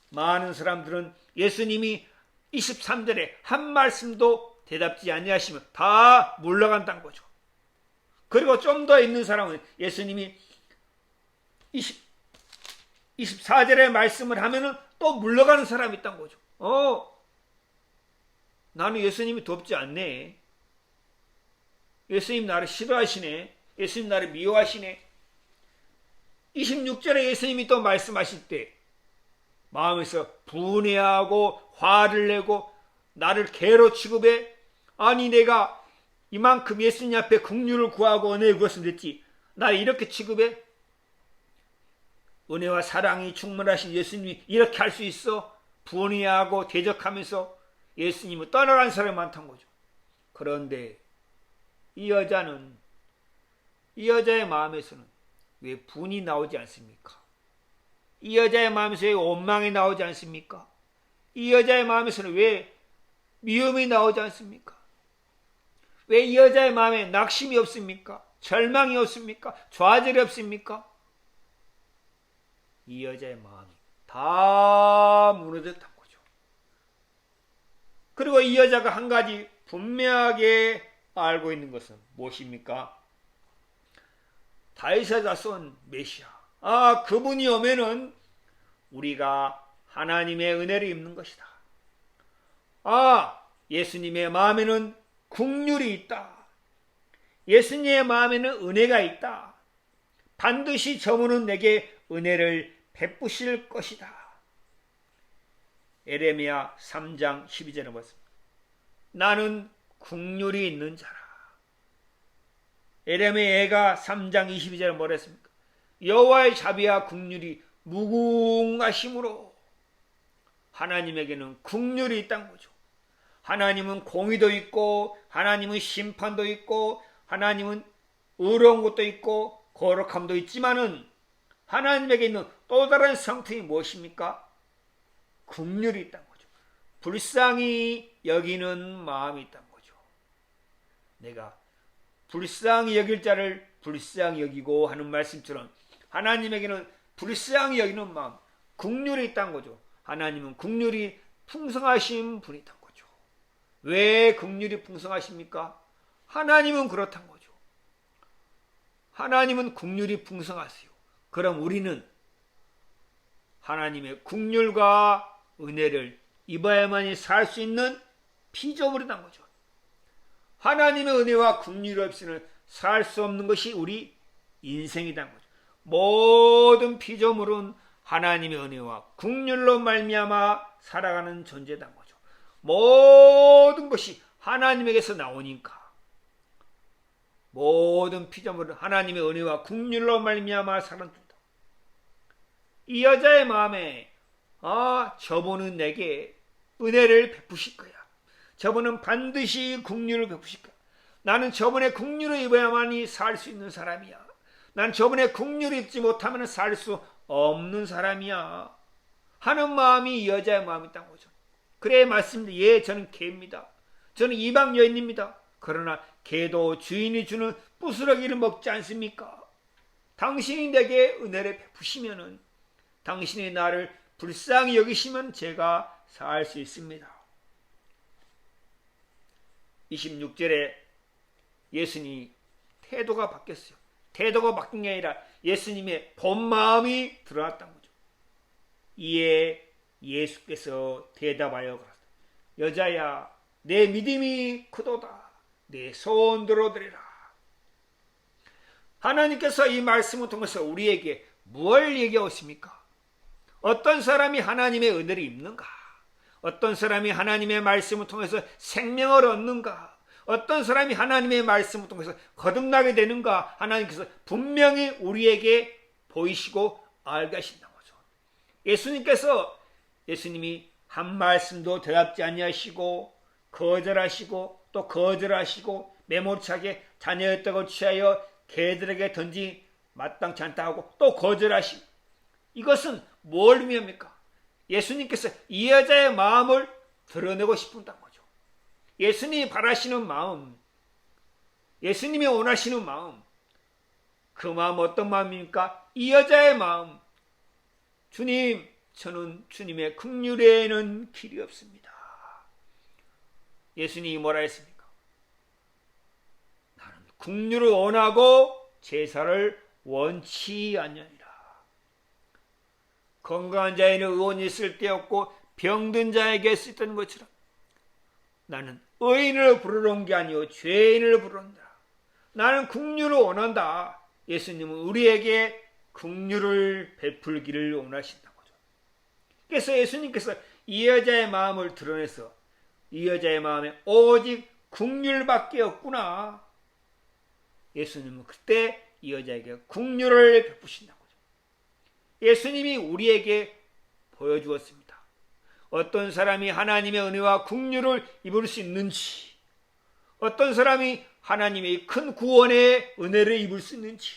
많은 사람들은 예수님이 23절에 한 말씀도 대답지 아니하시면 다 물러간다는 거죠. 그리고 좀 더 있는 사람은 예수님이 24절의 말씀을 하면은 또 물러가는 사람이 있다는 거죠. 나는 예수님이 덥지 않네. 예수님 나를 싫어하시네. 예수님 나를 미워하시네. 26절에 예수님이 또 말씀하실 때 마음에서 분해하고 화를 내고 나를 개로 취급해. 아니 내가 이만큼 예수님 앞에 긍휼을 구하고 은혜를 구했으면 됐지. 나를 이렇게 취급해? 은혜와 사랑이 충만하신 예수님이 이렇게 할 수 있어? 분해하고 대적하면서 예수님을 떠나간 사람이 많다는 거죠. 그런데 이 여자의 마음에서는 왜 분이 나오지 않습니까? 이 여자의 마음에서 왜 원망이 나오지 않습니까? 이 여자의 마음에서는 왜 미움이 나오지 않습니까? 왜 이 여자의 마음에 낙심이 없습니까? 절망이 없습니까? 좌절이 없습니까? 이 여자의 마음이 다 무너졌단 거죠. 그리고 이 여자가 한 가지 분명하게 알고 있는 것은 무엇입니까? 다윗의 자손 메시아. 그분이 오면은 우리가 하나님의 은혜를 입는 것이다. 예수님의 마음에는 긍휼이 있다. 예수님의 마음에는 은혜가 있다. 반드시 저분은 내게 은혜를 베푸실 것이다. 에레미야 3장 12절에 봤습니다. 나는 긍휼이 있는 자라. 에레미야가 3장 22절에 뭐라 했습니까? 여호와의 자비와 긍휼이 무궁하심으로 하나님에게는 긍휼이 있다는 거죠. 하나님은 공의도 있고 하나님은 심판도 있고 하나님은 의로운 것도 있고 거룩함도 있지만은 하나님에게 있는 또 다른 성품이 무엇입니까? 긍휼이 있다는 거죠. 불쌍히 여기는 마음이 있다는 거죠. 내가 불쌍히 여길 자를 불쌍히 여기고 하는 말씀처럼 하나님에게는 불쌍히 여기는 마음, 긍휼이 있다는 거죠. 하나님은 긍휼이 풍성하신 분이다. 왜 긍휼이 풍성하십니까? 하나님은 그렇단 거죠. 하나님은 긍휼이 풍성하세요. 그럼 우리는 하나님의 긍휼과 은혜를 입어야만이 살 수 있는 피조물이란 거죠. 하나님의 은혜와 긍휼이 없이는 살 수 없는 것이 우리 인생이란 거죠. 모든 피조물은 하나님의 은혜와 긍휼로 말미암아 살아가는 존재란 거죠. 모든 것이 하나님에게서 나오니까 모든 피조물은 하나님의 은혜와 긍휼로 말미암아 살아간다. 이 여자의 마음에 저분은 내게 은혜를 베푸실 거야. 저분은 반드시 긍휼을 베푸실 거야. 나는 저분의 긍휼을 입어야만이 살 수 있는 사람이야. 난 저분의 긍휼을 입지 못하면 살 수 없는 사람이야 하는 마음이 이 여자의 마음이 있다는 거죠. 그래 맞습니다. 예, 저는 개입니다. 저는 이방 여인입니다. 그러나 개도 주인이 주는 부스러기를 먹지 않습니까? 당신이 내게 은혜를 베푸시면은, 당신이 나를 불쌍히 여기시면 제가 살 수 있습니다. 26절에 예수님이 태도가 바뀌었어요. 태도가 바뀐 게 아니라 예수님의 본 마음이 드러났던 거죠. 이에 예수께서 대답하여 그러셨다. 여자야, 내 믿음이 크도다. 내 소원 들어드리라. 하나님께서 이 말씀을 통해서 우리에게 무엇을 얘기하십니까? 어떤 사람이 하나님의 은혜를 입는가? 어떤 사람이 하나님의 말씀을 통해서 생명을 얻는가? 어떤 사람이 하나님의 말씀을 통해서 거듭나게 되는가? 하나님께서 분명히 우리에게 보이시고 알게 하신다는 거죠. 예수님이 한 말씀도 대답지 아니하시고 거절하시고 또 거절하시고 매몰차게 자녀였다고 취하여 개들에게 던지 마땅치 않다 하고 또 거절하시고, 이것은 뭘 의미합니까? 예수님께서 이 여자의 마음을 드러내고 싶은다는 거죠. 예수님이 바라시는 마음, 예수님이 원하시는 마음, 그 마음 어떤 마음입니까? 이 여자의 마음, 주님, 저는 주님의 긍휼에는 길이 없습니다. 예수님이 뭐라 했습니까? 나는 긍휼을 원하고 제사를 원치 않느니라. 건강한 자에는 의원이 있을 때 없고 병든 자에게 있었던 것처럼 나는 의인을 부르러 온 게 아니요 죄인을 부른다. 나는 긍휼을 원한다. 예수님은 우리에게 긍휼을 베풀기를 원하신다는 거죠. 그래서 예수님께서 이 여자의 마음을 드러내서 이 여자의 마음에 오직 긍휼밖에 없구나. 예수님은 그때 이 여자에게 긍휼을 베푸신다는 거죠. 예수님이 우리에게 보여주었습니다. 어떤 사람이 하나님의 은혜와 긍휼을 입을 수 있는지, 어떤 사람이 하나님의 큰 구원의 은혜를 입을 수 있는지.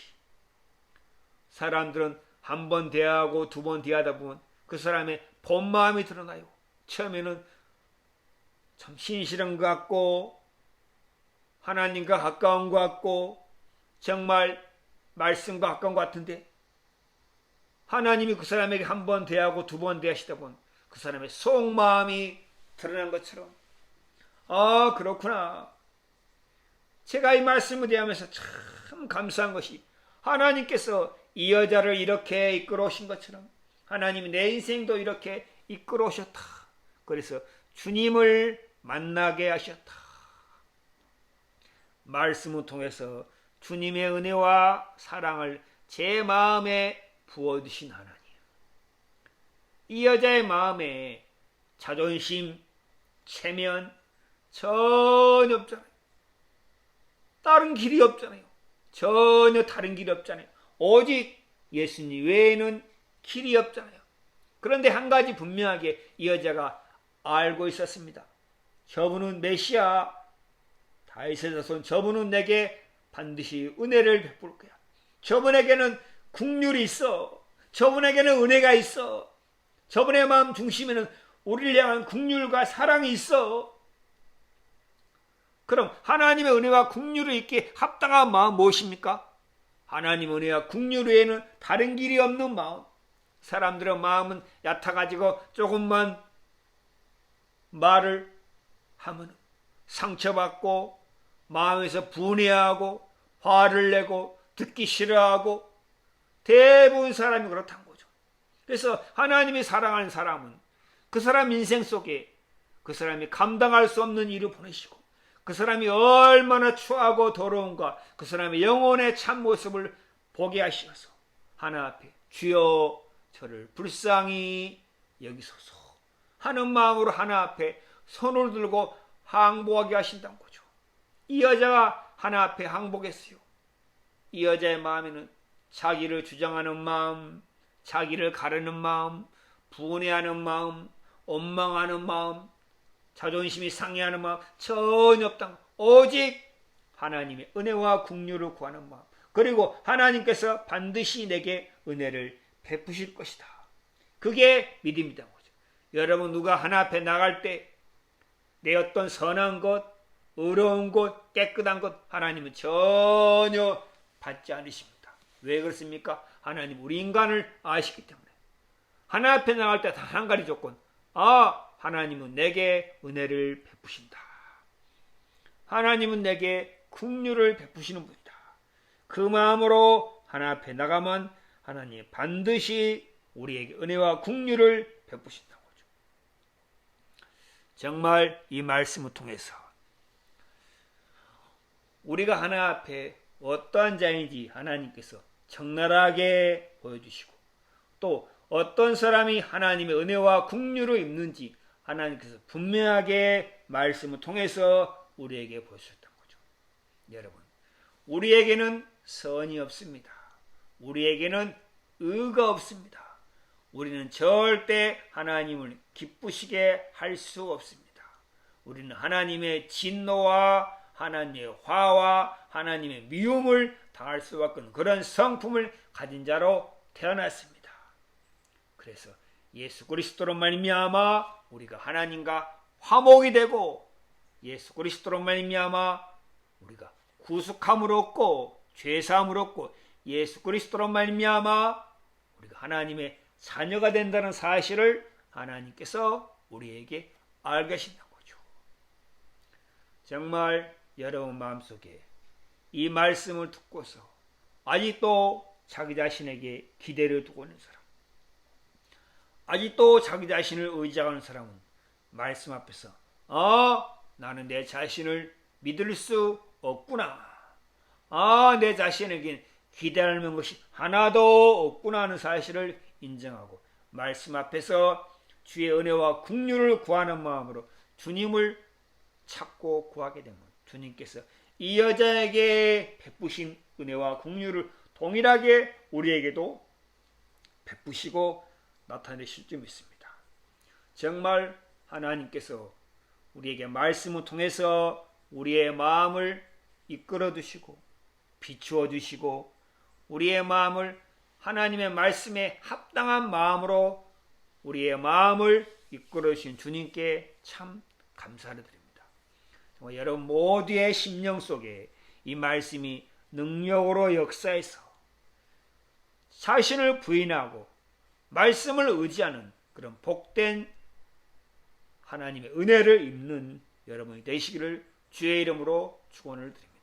사람들은 한 번 대하고 두 번 대하다 보면 그 사람의 본 마음이 드러나요. 처음에는 참 신실한 것 같고 하나님과 가까운 것 같고 정말 말씀과 가까운 것 같은데, 하나님이 그 사람에게 한 번 대하고 두 번 대하시다 보면 그 사람의 속마음이 드러난 것처럼, 아, 그렇구나. 제가 이 말씀을 대하면서 참 감사한 것이, 하나님께서 이 여자를 이렇게 이끌어 오신 것처럼 하나님이 내 인생도 이렇게 이끌어 오셨다. 그래서 주님을 만나게 하셨다. 말씀을 통해서 주님의 은혜와 사랑을 제 마음에 부어주신 하나님. 이 여자의 마음에 자존심, 체면 전혀 없잖아요. 다른 길이 없잖아요. 전혀 다른 길이 없잖아요. 오직 예수님 외에는 길이 없잖아요. 그런데 한 가지 분명하게 이 여자가 알고 있었습니다. 저분은 메시아, 다윗의 자손, 저분은 내게 반드시 은혜를 베풀 거야. 저분에게는 긍휼이 있어. 저분에게는 은혜가 있어. 저분의 마음 중심에는 우리를 향한 긍휼과 사랑이 있어. 그럼 하나님의 은혜와 긍휼을 있게 합당한 마음 무엇입니까? 하나님의 은혜와 긍휼 외에는 다른 길이 없는 마음. 사람들의 마음은 얕아가지고 조금만 말을 하면 상처받고 마음에서 분해하고 화를 내고 듣기 싫어하고, 대부분 사람이 그렇다는 거죠. 그래서 하나님이 사랑하는 사람은 그 사람 인생 속에 그 사람이 감당할 수 없는 일을 보내시고, 그 사람이 얼마나 추하고 더러운가 그 사람의 영혼의 참모습을 보게 하시어서 하나 앞에 주여 저를 불쌍히 여기소서 하는 마음으로 하나 앞에 손을 들고 항복하게 하신다는 거죠. 이 여자가 하나 앞에 항복했어요. 이 여자의 마음에는 자기를 주장하는 마음, 자기를 가르는 마음, 분해하는 마음, 원망하는 마음, 자존심이 상해하는 마음 전혀 없다. 오직 하나님의 은혜와 긍휼을 구하는 마음, 그리고 하나님께서 반드시 내게 은혜를 베푸실 것이다. 그게 믿음이다. 여러분, 누가 하나 앞에 나갈 때 내 어떤 선한 것, 어려운 것, 깨끗한 것 하나님은 전혀 받지 않으십니다. 왜 그렇습니까? 하나님 우리 인간을 아시기 때문에. 하나님 앞에 나갈 때 단 한 가지 조건. 하나님은 내게 은혜를 베푸신다. 하나님은 내게 긍휼을 베푸시는 분이다. 그 마음으로 하나님 앞에 나가면 하나님 반드시 우리에게 은혜와 긍휼을 베푸신다는 거죠. 정말 이 말씀을 통해서 우리가 하나님 앞에 어떠한 자인지 하나님께서 적나라하게 보여주시고, 또 어떤 사람이 하나님의 은혜와 긍휼을 입는지 하나님께서 분명하게 말씀을 통해서 우리에게 보여주셨다는 거죠. 여러분, 우리에게는 선이 없습니다. 우리에게는 의가 없습니다. 우리는 절대 하나님을 기쁘시게 할 수 없습니다. 우리는 하나님의 진노와 하나님의 화와 하나님의 미움을 당할 수밖에 없는 그런 성품을 가진 자로 태어났습니다. 그래서 예수 그리스도로 말미암아 우리가 하나님과 화목이 되고, 예수 그리스도로 말미암아 우리가 구속함을 얻고 죄사함을 얻고, 예수 그리스도로 말미암아 우리가 하나님의 자녀가 된다는 사실을 하나님께서 우리에게 알게 하신다는 거죠. 정말 여러분 마음속에 이 말씀을 듣고서 아직도 자기 자신에게 기대를 두고 있는 사람, 아직도 자기 자신을 의지하는 사람은 말씀 앞에서 나는 내 자신을 믿을 수 없구나, 내 자신에게 기대하는 것이 하나도 없구나 하는 사실을 인정하고 말씀 앞에서 주의 은혜와 긍휼을 구하는 마음으로 주님을 찾고 구하게 되면 주님께서 이 여자에게 베푸신 은혜와 긍휼을 동일하게 우리에게도 베푸시고 나타내실 줄 믿습니다. 정말 하나님께서 우리에게 말씀을 통해서 우리의 마음을 이끌어 주시고 비추어 주시고, 우리의 마음을 하나님의 말씀에 합당한 마음으로 우리의 마음을 이끌어 주신 주님께 참 감사를 드립니다. 정말 여러분 모두의 심령 속에 이 말씀이 능력으로 역사해서 자신을 부인하고 말씀을 의지하는 그런 복된 하나님의 은혜를 입는 여러분이 되시기를 주의 이름으로 축원을 드립니다.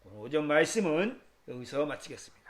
오늘 오전 말씀은 여기서 마치겠습니다.